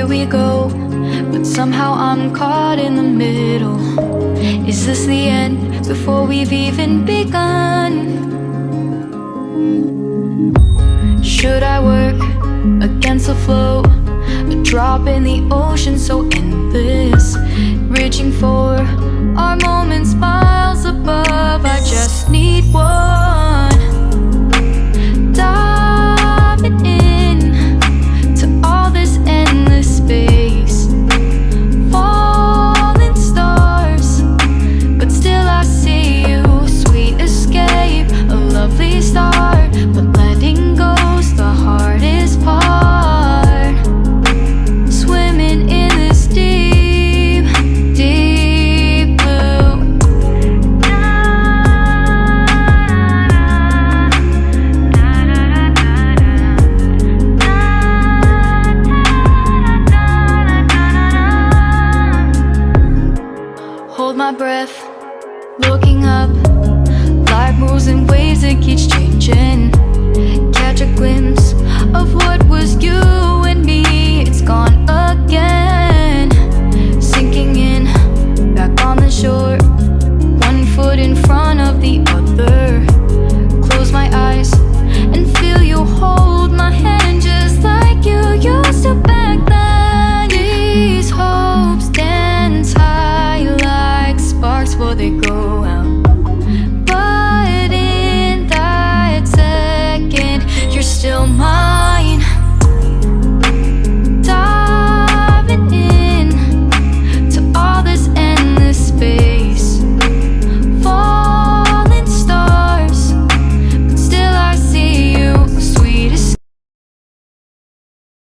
where we go, but somehow I'm caught in the middle. Is this the end before we've even begun? Should I work against the flow? A drop in the ocean so endless, reaching for